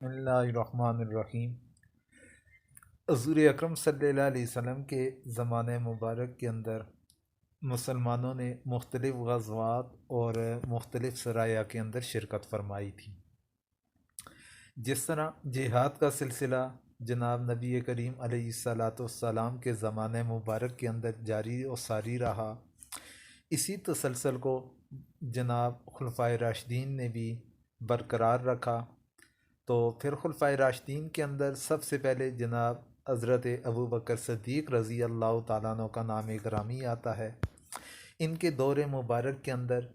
बिस्मिल्लाहिर्रहमानिर्रहीम। हुज़ूर अकरम सल्लल्लाहु अलैहि वसल्लम के ज़माने मुबारक के अंदर मुसलमानों ने मुख्तलिफ़ ग़ज़वात और मुख्तलिफ़ सराया के अंदर शिरकत फरमाई थी। जिस तरह जिहाद का सिलसिला जनाब नबी करीम अलैहिस्सलाम के ज़माने मुबारक के अंदर जारी और सारी रहा, इसी तसलसल को जनाब खुलफ़ाए राशिदीन ने भी बरकरार रखा। तो फिर खुलफ़ाए राशिदीन के अंदर सबसे पहले जनाब हज़रत अबू बकर सिद्दीक़ रज़ी अल्लाह ताला अन्हु का नाम ग्रामी आता है। इनके दौर मुबारक के अंदर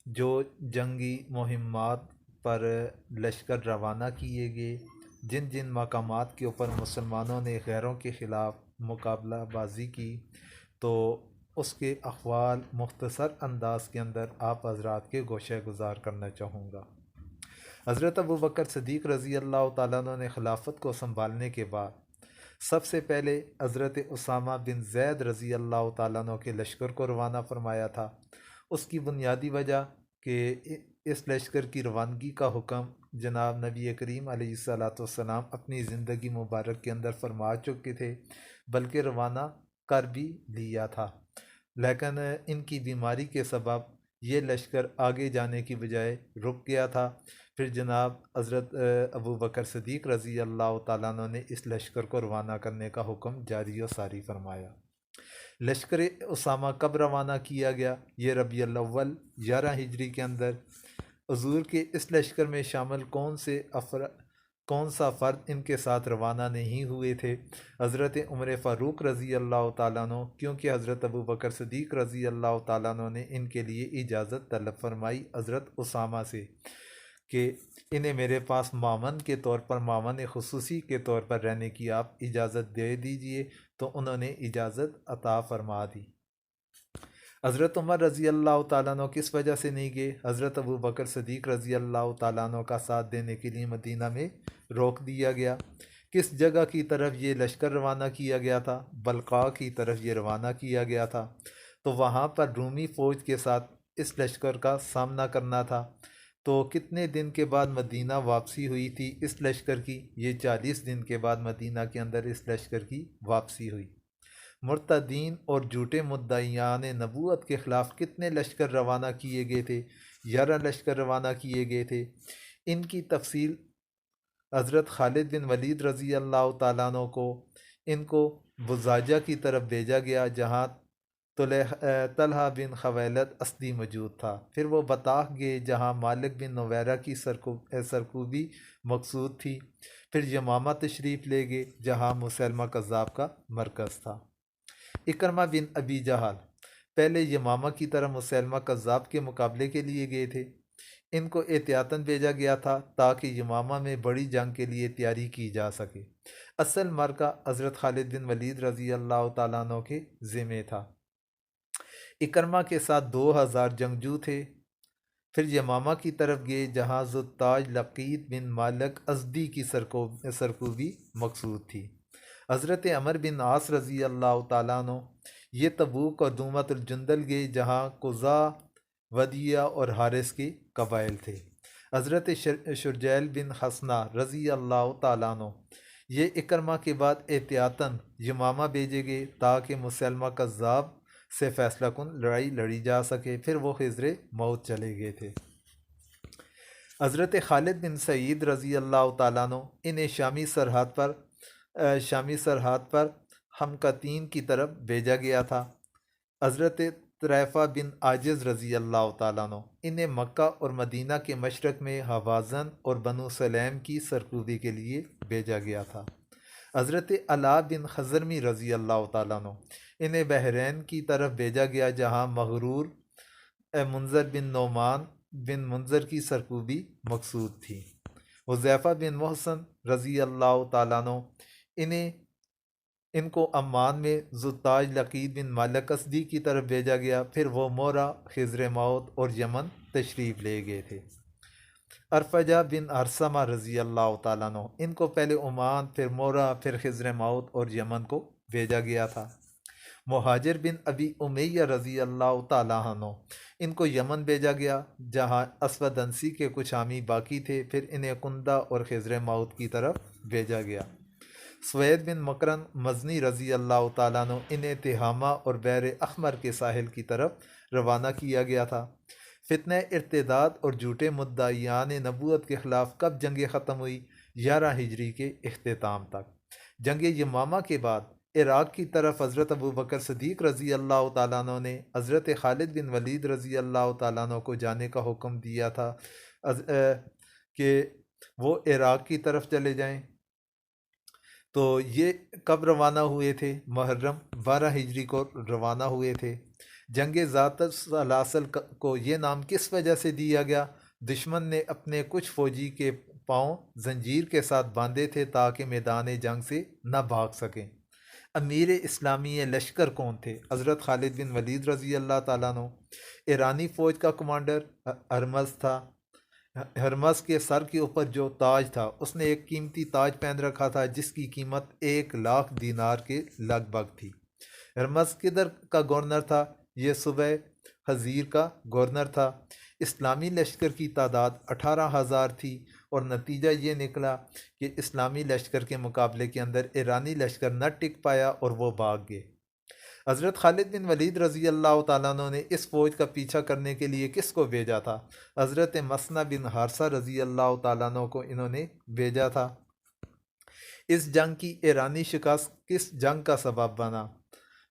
जो जंगी मुहिम्मात पर लश्कर रवाना किए गए, जिन जिन मकामात के ऊपर मुसलमानों ने गैरों के ख़िलाफ़ मुकाबला बाजी की, तो उसके अहवाल मुख्तसर अंदाज के अंदर आप हज़रात के गोशे गुज़ार करना चाहूँगा। हज़रत अबू बकर सिद्दीक़ रज़ी अल्लाह ताला अन्हु ने खिलाफत को संभालने के बाद सबसे पहले हज़रत उसामा बिन ज़ैद रज़ी अल्लाह ताला अन्हु के लश्कर को रवाना फरमाया था। उसकी बुनियादी वजह कि इस लश्कर की रवानगी का हुक्म जनाब नबी करीम अलैहिस्सलाम अपनी ज़िंदगी मुबारक के अंदर फरमा चुके थे, बल्कि रवाना कर भी लिया था, लेकिन इनकी बीमारी के सबब ये लश्कर आगे जाने की बजाय रुक गया था। फिर जनाब हज़रत अबू बकर सिद्दीक़ रज़ी अल्लाह ताला अन्हु ने इस लश्कर को रवाना करने का हुक्म जारी और सारी फरमाया। लश्कर उसामा कब रवाना किया गया? ये रबीउल अव्वल 11 हिजरी के अंदर। हुज़ूर के इस लश्कर में शामिल कौन सा फ़र्द इनके साथ रवाना नहीं हुए थे? हज़रत उमर फ़ारूक रज़ी अल्लाह ताला अन्हु, क्योंकि हज़रत अबू बकर सिद्दीक़ रज़ी अल्लाह ताला अन्हु ने इनके लिए इजाज़त तलब फरमाई हज़रत उसामा से कि इन्हें मेरे पास मामन के तौर पर, मामन खुसूसी के तौर पर रहने की आप इजाज़त दे दीजिए। तो उन्होंने इजाज़त अता फरमा दी। हज़रत उमर रज़ी अल्लाह ताला अन्हु किस वजह से नहीं गए? हज़रत अबू बकर सिद्दीक़ रज़ी अल्लाह ताला अन्हु का साथ देने के लिए मदीना में रोक दिया गया। किस जगह की तरफ ये लश्कर रवाना किया गया था? बलका की तरफ ये रवाना किया गया था। तो वहाँ पर रूमी फ़ौज के साथ इस लश्कर का सामना करना था। तो कितने दिन के बाद मदीना वापसी हुई थी इस लश्कर की? ये 40 दिन के बाद मदीना के अंदर इस लश्कर की वापसी हुई। मुर्तदीन और झूठे मुद्दाइयान नबूवत के ख़िलाफ़ कितने लश्कर रवाना किए गए थे? 11 लश्कर रवाना किए गए थे। इनकी तफसील हज़रत खालिद बिन वलीद रज़ी अल्लाह ताला अन्हु को इनको बुज़ाजा की तरफ भेजा गया, जहाँ तलहा बिन खवैलद असदी मौजूद था। फिर वो बताह गए, जहाँ मालिक बिन नवैरा की सरकूबी मकसूद थी। फिर यमामा तशरीफ़ ले गए, जहाँ मुसैलमा कज़्ज़ाब का मरकज़ था। इकरमा बिन अबी जहल पहले यमामा की तरफ मुसैलमा कज़्ज़ाब के मुकाबले के लिए गए थे। इनको एहतियातन भेजा गया था ताकि यमामा में बड़ी जंग के लिए तैयारी की जा सके। असल मरका हज़रत खालिद बिन वलीद रज़ी अल्लाह ताला अन्हु के ज़िम्मे था। इकरमा के साथ 2000 जंगजू थे। फिर यमामा की तरफ गए, जहाँ ज़ुत्ताज लकीत बिन मालिक अज़दी की सरकूबी मकसूद थी। हज़रत अमर बिन आस रज़ी अल्लाह ताला अन्हु ये तबूक और दूमतुल जुंदल गए, जहाँ कुज़ा, वदिया और हारिस के कबाइल थे। हज़रत शुरजैल बिन हसना रज़ी अल्लाह ताला अन्हु ये इकरमा के बाद एहतियातन यमामा भेजे गए ताकि मुसलमा कज़्ज़ाब से फ़ैसला कुन लड़ाई लड़ी जा सके। फिर वो खिज़र मौत चले गए थे। हज़रत खालिद बिन सईद रज़ी अल्लाह ताला अन्हु इन्हें शामी सरहद पर हमकतीन की तरफ भेजा गया था। हज़रत तरैफ़ा बिन आजिज़ रज़ी अल्लाह ताला अन्हु इन्हें मक्का और मदीना के मशरक़ में हवाज़न और बनु सलेम की सरकूबी के लिए भेजा गया था। हज़रत अला बिन खज़रमी रज़ी अल्लाह ताला अन्हु इन्हें बहरैन की तरफ भेजा गया, जहाँ मगरूर मुंज़र बिन नोमान बिन मुंज़र की सरकूबी मकसूद थी। हुज़ैफ़ा बिन मोहसन रज़ी अल्लाह ताला अन्हु इनको अम्मान में ज़ुत्ताज लकीत बिन मालिक असदी की तरफ भेजा गया। फिर वो मोरा, खिज़र मौत और यमन तशरीफ़ ले गए थे। अरफजा बिन अरसमा रज़ी अल्लाह ताला अन्हु इनको पहले ओमान, फिर मोरा, फिर खिज़र मौत और यमन को भेजा गया था। मुहाजिर बिन अबी उमैया रज़ी अल्लाह ताला अन्हु, इनको यमन भेजा गया जहाँ असवद अंसी के कुछ आमी बाकी थे। फिर इन्हें कुंदा और खिज़र माउद की तरफ भेजा गया। सवैद बिन मकरन मजनी रज़ी अल्लाह ताला अन्हु, इन्हें तिहामा और बैर अहमर के साहिल की तरफ रवाना किया गया था। फितने इर्तिदाद और झूठे मुद्दायान नबूवत के ख़िलाफ़ कब जंग ख़त्म हुई? 11 हिजरी के अख्ताम तक। जंग यमामा के बाद इराक़ की तरफ हज़रत अबू बकर सदीक़ रज़ी अल्लाह तआला अन्हु ने हज़रत खालिद बिन वलीद रज़ी अल्लाह तआला अन्हु को जाने का हुक्म दिया था कि वो इराक़ की तरफ चले जाएं। तो ये कब रवाना हुए थे? मुहर्रम 12 हिजरी को रवाना हुए थे। जंग ज़ात सलासल को ये नाम किस वजह से दिया गया? दुश्मन ने अपने कुछ फ़ौजी के पाँव जंजीर के साथ बांधे थे ताकि मैदान जंग से न भाग सकें। अमीर इस्लामी लश्कर कौन थे? हज़रत खालिद बिन वलीद रज़ी अल्लाह ताला अन्हु। ईरानी फ़ौज का कमांडर हरमज़ था। हरमज़ के सर के ऊपर जो ताज था, उसने एक कीमती ताज पहन रखा था जिसकी कीमत 1 लाख दीनार के लगभग थी। हरमज़ किधर का गवर्नर था? ये सुबह हज़ीर का गवर्नर था। इस्लामी लश्कर की तादाद 18,000 थी और नतीजा ये निकला कि इस्लामी लश्कर के मुकाबले के अंदर ईरानी लश्कर न टिक पाया और वो भाग गए। हज़रत खालिद बिन वलीद रज़ी अल्लाह तआला अन्हु ने इस फ़ौज का पीछा करने के लिए किसको भेजा था? हज़रत मसना बिन हारसा रज़ी अल्लाह तआला अन्हु को इन्होंने भेजा था। इस जंग की ईरानी शिकस्त किस जंग का सबब बना?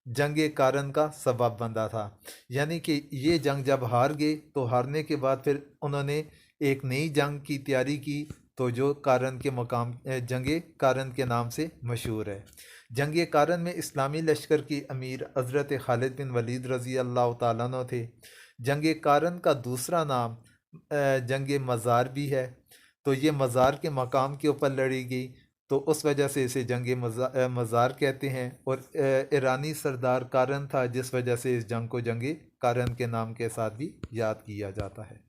जंग कारन का सबब बंदा था। यानी कि ये जंग जब हार गए तो हारने के बाद फिर उन्होंने एक नई जंग की तैयारी की, तो जो कारन के मकाम जंग कारन के नाम से मशहूर है। जंग कारन में इस्लामी लश्कर की अमीर हज़रत खालिद बिन वलीद रज़ी अल्लाह तआला अन्हु थे। जंग कारन का दूसरा नाम जंग मज़ार भी है। तो ये मज़ार के मकाम के ऊपर लड़ी गई, तो उस वजह से इसे जंग मज़ार कहते हैं। और ईरानी सरदार कारन था, जिस वजह से इस जंग को जंग कारन के नाम के साथ भी याद किया जाता है।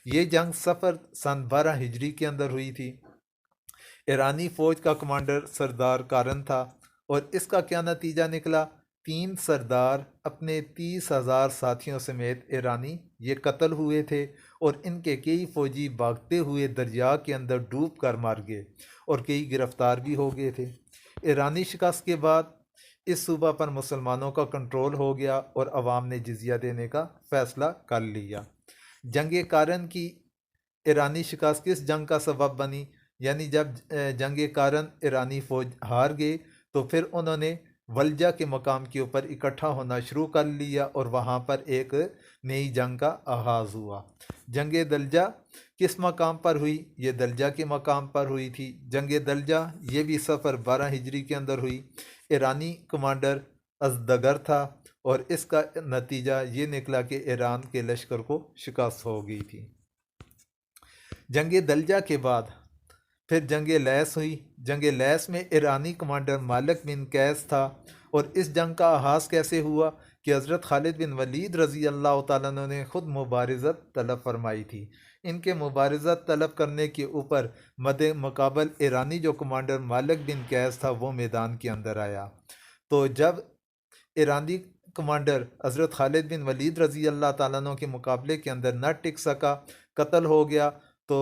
ये जंग सफ़र सन 12 हिजरी के अंदर हुई थी। ईरानी फ़ौज का कमांडर सरदार कारन था और इसका क्या नतीजा निकला? 3 सरदार अपने 30,000 साथियों समेत ईरानी ये कत्ल हुए थे और इनके कई फ़ौजी भागते हुए दरिया के अंदर डूब कर मार गए और कई गिरफ्तार भी हो गए थे। ईरानी शिकस्त के बाद इस सूबा पर मुसलमानों का कंट्रोल हो गया और अवाम ने जिजिया देने का फ़ैसला कर लिया। जंग कारन की ईरानी शिकस्त किस जंग का सबब बनी? यानी जब जंग कारन ईरानी फ़ौज हार गए तो फिर उन्होंने वलजा के मकाम के ऊपर इकट्ठा होना शुरू कर लिया और वहाँ पर एक नई जंग का आगाज़ हुआ। जंग दलजा किस मकाम पर हुई? ये दलजा के मकाम पर हुई थी। जंग दलजा ये भी सफ़र 12 हिजरी के अंदर हुई। ईरानी कमांडर अज़दगर था और इसका नतीजा ये निकला कि ईरान के लश्कर को शिकस्त हो गई थी। जंग दलजा के बाद फिर जंग लैस हुई। जंग लैस में ईरानी कमांडर मालिक बिन कैस था और इस जंग का आगाज़ कैसे हुआ कि हज़रत खालिद बिन वलीद रज़ी अल्लाह तआला अन्हु ने ख़ुद मुबारज़त तलब फरमाई थी। इनके मुबारज़त तलब करने के ऊपर मद्दे मुकाबल ईरानी जो कमांडर मालिक बिन कैस था वो मैदान के अंदर आया। तो जब ईरानी कमांडर हज़रत खालिद बिन वलीद रज़ी अल्लाह तआला अन्हु के मुकाबले के अंदर न टिक सका, कत्ल हो गया, तो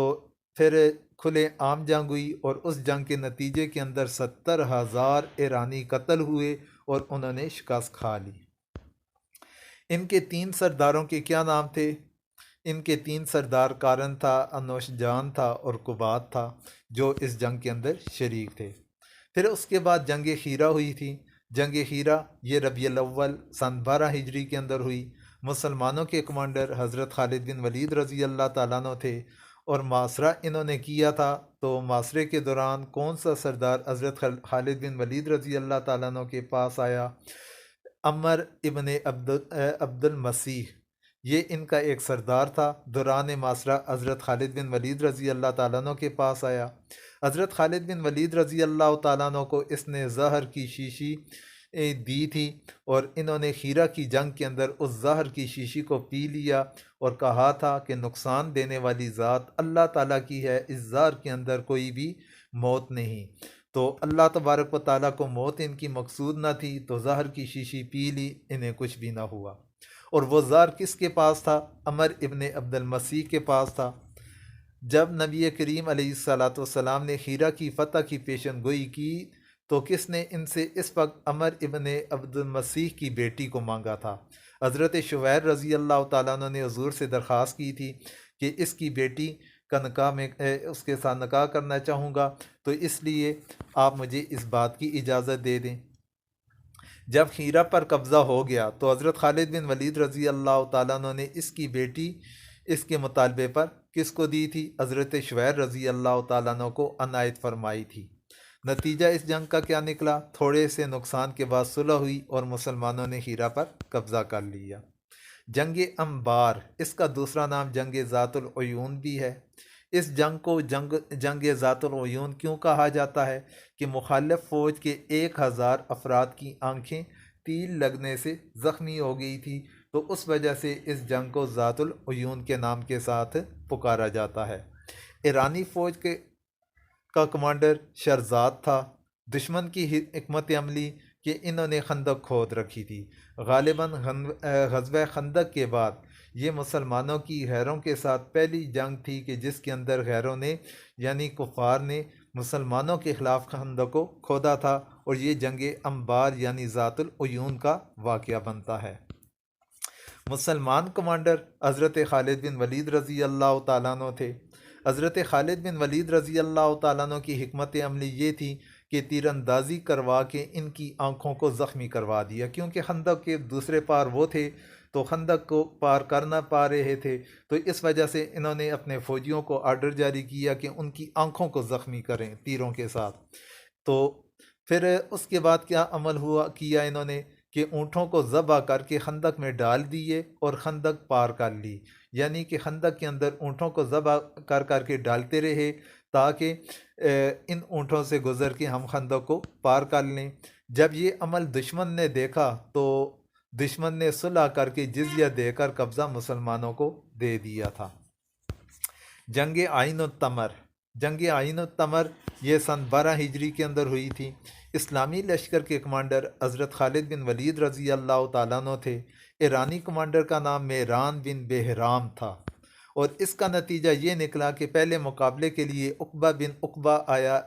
फिर खुले आम जंग हुई और उस जंग के नतीजे के अंदर 70,000 ईरानी कत्ल हुए और उन्होंने शिकस्त खा ली। इनके 3 सरदारों के क्या नाम थे? इनके 3 सरदार कारन था, अनोशजान था और कुबात था, जो इस जंग के अंदर शरीक थे। फिर उसके बाद जंग खीरा हुई थी। जंग खीरा ये रबीउल अव्वल सन 12 हिजरी के अंदर हुई। मुसलमानों के कमांडर हज़रत खालिद बिन वलीद रज़ी अल्लाह तआला अन्हु थे और मासरा इन्होंने किया था। तो मासरे के दौरान कौन सा सरदार हज़रत खालिद बिन वलीद रज़ी अल्लाह तआला अन्हु के पास आया? अमर इब्ने अब्दुल मसीह, ये इनका एक सरदार था। दौरान मासरा हज़रत खालिद बिन वलीद रज़ी अल्लाह तआला अन्हु के पास आया। हज़रत खालिद बिन वलीद रज़ी अल्लाह तआला अन्हु को इसने ज़हर की शीशी दी थी और इन्होंने खीरा की जंग के अंदर उस ज़हर की शीशी को पी लिया और कहा था कि नुकसान देने वाली ज़ात अल्लाह ताला की है, इस ज़हर के अंदर कोई भी मौत नहीं। तो अल्लाह तबारक व ताला को मौत इनकी मकसूद न थी, तो ज़हर की शीशी पी ली, इन्हें कुछ भी ना हुआ। और वो ज़हर किसके पास था? अमर इब्न अब्दुल मसीह के पास था। जब नबी करीम अलैहिस्सलाम ने हीरा की फ़तह की पेशन गोई की, तो किसने इनसे इस वक्त अमर इब्न अब्दुल मसीह की बेटी को मांगा था? हज़रत शुवैर रज़ी अल्लाह ताला अन्हु ने हुज़ूर से दरख्वास्त की थी कि इसकी बेटी का निकाह में उसके साथ निकाह करना चाहूँगा, तो इसलिए आप मुझे इस बात की इजाज़त दे दें। जब हीरा पर कब्ज़ा हो गया तो हज़रत खालिद बिन वलीद रज़ी अल्लाह ताला अन्हु ने इसकी बेटी इसके मुतालबे पर किसको दी थी? हज़रत शुवैर रज़ी अल्लाह ताला अन्हु को अनायत फरमाई थी। नतीजा इस जंग का क्या निकला? थोड़े से नुकसान के बाद सुलह हुई और मुसलमानों ने हीरा पर कब्ज़ा कर लिया। जंग अंबार, इसका दूसरा नाम जंग ज़ातुल उयून भी है। इस जंग को जंग ज़ातुल उयून क्यों कहा जाता है? कि मुखालिफ फ़ौज के 1000 अफराद की आंखें तीर लगने से ज़ख्मी हो गई थी, तो उस वजह से इस जंग को ज़ातुल उयून के नाम के साथ पुकारा जाता है। ईरानी फ़ौज के का कमांडर शहरज़ाद था। दुश्मन की हिकमत अमली कि इन्होंने खंदक खोद रखी थी। गालिबन ग़ज़वा खंदक के बाद ये मुसलमानों की गैरों के साथ पहली जंग थी कि जिसके अंदर गैरों ने यानी कुफ़ार ने मुसलमानों के ख़िलाफ़ खंदक को खोदा था, और ये जंग अंबार यानी ज़ातुल उयून का वाक़या बनता है। मुसलमान कमांडर हज़रत खालिद बिन वलीद रज़ी अल्लाह ताला अन्हु थे। हज़रत खालिद बिन वलीद रज़ी अल्लाह ताला अन्हु की हिकमत अमली ये थी कि तीरंदाजी करवा के इनकी आँखों को ज़ख्मी करवा दिया, क्योंकि खंदक के दूसरे पार वो थे तो खंदक को पार कर ना पा रहे थे, तो इस वजह से इन्होंने अपने फ़ौजियों को आर्डर जारी किया कि उनकी आँखों को ज़ख्मी करें तीरों के साथ। तो फिर उसके बाद क्या अमल हुआ किया इन्होंने कि ऊँटों को ज़बह करके खंदक में डाल दिए और खंदक पार कर ली। यानी कि खंदक के अंदर ऊँटों को ज़बह कर करके डालते रहे ताकि इन ऊँटों से गुज़र के हम खंदक को पार कर लें। जब ये अमल दुश्मन ने देखा तो दुश्मन ने सुलह करके जिज़िया देकर कब्ज़ा मुसलमानों को दे दिया था। जंग आइन तमर, जंग आइन तमर ये सन 12 हिजरी के अंदर हुई थी। इस्लामी लश्कर के कमांडर हज़रत खालिद बिन वलीद रज़ी अल्लाह ताला अन्हु थे। ईरानी कमांडर का नाम मेहरान बिन बेहराम था, और इसका नतीजा ये निकला कि पहले मुकाबले के लिए उक़बा बिन उक़बा आया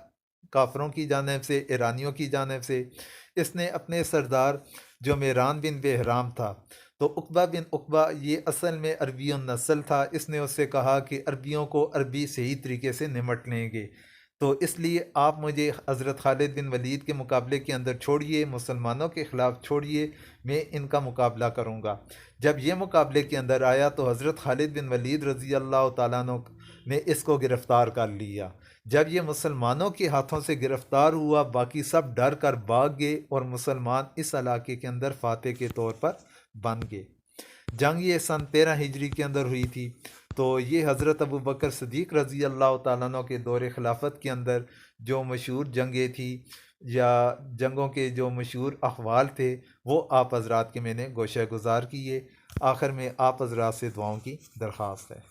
काफ़रों की जानिब से, ईरानियों की जानिब से। इसने अपने सरदार जो मेहरान बिन बेहराम था, तो उक़बा बिन उक़बा ये असल में अरबियों नस्ल था, इसने उससे कहा कि अरबियों को अरबी सही तरीके से निमट लेंगे, तो इसलिए आप मुझे हज़रत खालिद बिन वलीद के मुकाबले के अंदर छोड़िए, मुसलमानों के ख़िलाफ़ छोड़िए, मैं इनका मुकाबला करूँगा। जब ये मुकाबले के अंदर आया तो हज़रत खालिद बिन वलीद रज़ी अल्लाह ताला अन्हु ने इसको गिरफ़्तार कर लिया। जब ये मुसलमानों के हाथों से गिरफ़्तार हुआ, बाकी सब डर कर भाग गए और मुसलमान इस इलाके के अंदर फ़ातह के तौर पर बन गए। जंग ये सन 13 हिजरी के अंदर हुई थी। तो ये हज़रत अबू बकर सिद्दीक़ रज़ी अल्लाह ताला अन्हु के दौर खिलाफत के अंदर जो मशहूर जंगें थी या जंगों के जो मशहूर अहवाल थे, वो आप हज़रात के मैंने गोशा गुज़ार किए। आखिर में आप हज़रात से दुआओं की दरख्वास्त है।